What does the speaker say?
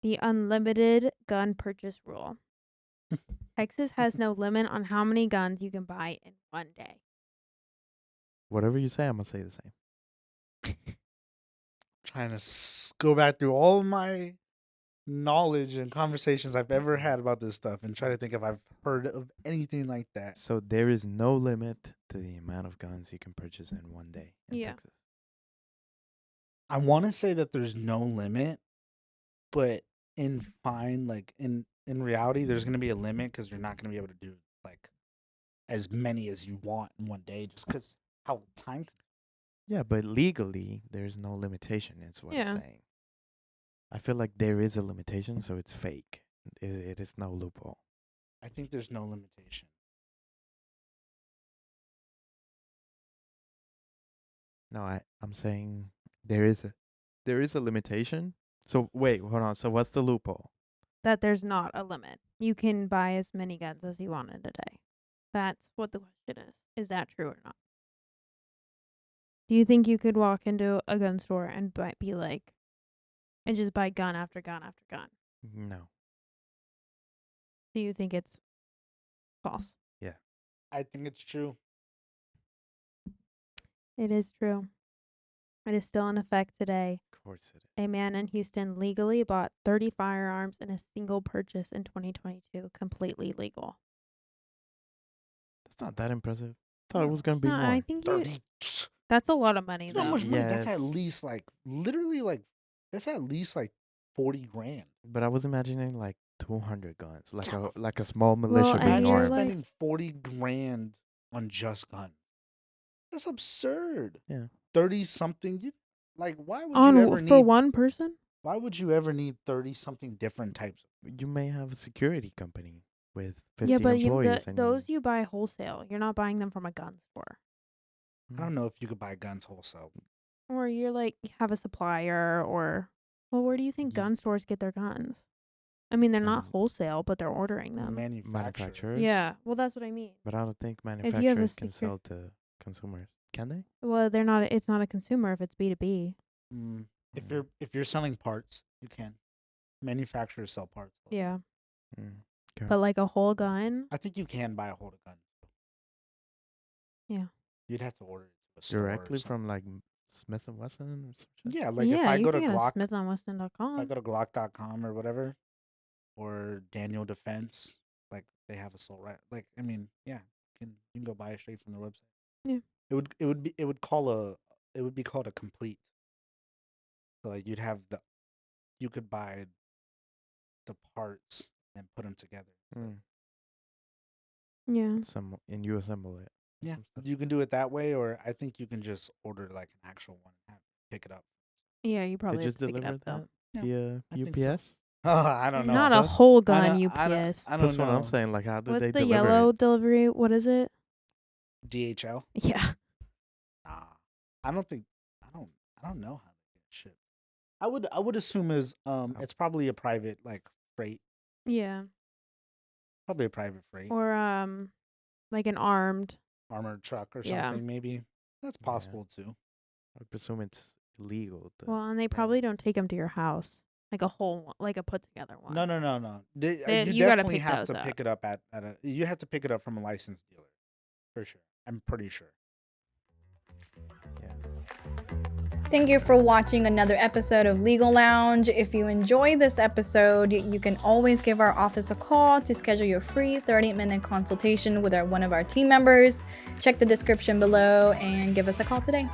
The unlimited gun purchase rule. Texas has no limit on how many guns you can buy in one day. Whatever you say, I'm gonna say the same. Trying to go back through all my knowledge and conversations I've ever had about this stuff and try to think if I've heard of anything like that. So there is no limit to the amount of guns you can purchase in one day in Texas. I want to say that there's no limit, but in reality, there's going to be a limit because you're not going to be able to do like as many as you want in one day just because how time. Yeah, but legally, there's no limitation. Is what I'm saying. I feel like there is a limitation, so it's fake. It is no loophole. I think there's no limitation. No, I'm saying there is a limitation. So wait, hold on. So what's the loophole? That there's not a limit. You can buy as many guns as you want in a day. That's what the question is. Is that true or not? Do you think you could walk into a gun store and just buy gun after gun after gun? No. Do you think it's false? Yeah. I think it's true. It is true. It is still in effect today. Of course it is. A man in Houston legally bought 30 firearms in a single purchase in 2022, completely legal. That's not that impressive. Thought it was gonna be more. I think 30. That's a lot of money, though. How much money? That's at least that's at least like 40 grand. But I was imagining like 200 guns, like a small militia being Imagine armed. spending 40 grand on just guns. That's absurd. Yeah. 30 something. Why would you ever need for one person? Why would you ever need 30 something different types? You may have a security company with 50 employees. Those you buy wholesale. You're not buying them from a gun store. I don't know if you could buy guns wholesale. Or you're you have a supplier where do you think gun stores get their guns? I mean, they're not wholesale, but they're ordering them. Manufacturers. Yeah, well, that's what I mean. But I don't think manufacturers can sell to consumers. Can they? Well, they're not. It's not a consumer if it's B2B. If you're selling parts, you can. Manufacturers sell parts. Yeah. Okay. But like a whole gun? I think you can buy a whole gun. Yeah. You'd have to order it to a store directly from like Smith & Wesson or something. Yeah, if I go to Glock, SmithandWesson.com. if I go to Glock.com or whatever, or Daniel Defense, they have a sole right. You can go buy it straight from their website. Yeah. It would be called a complete. So you could buy the parts and put them together. Yeah. And you assemble it. Yeah, you can do it that way, or I think you can just order an actual one and pick it up. Yeah, you probably they just deliver that via UPS. So. I don't know. Not a whole gun UPS. I don't That's know. what I'm saying. Like, how did What's they the deliver yellow it? delivery? What is it? DHL. Yeah. I don't know how they get shipped. I would assume it's probably a private freight. Yeah. Probably a private freight. Or like an armored truck or something, maybe. That's possible too. I presume it's illegal. Well, and they probably don't take them to your house. Like a whole one, like a put together one. No. You definitely have to pick it up you have to pick it up from a licensed dealer. For sure. I'm pretty sure. Yeah. Thank you for watching another episode of Legal Lounge. If you enjoyed this episode, you can always give our office a call to schedule your free 30-minute consultation with one of our team members. Check the description below and give us a call today.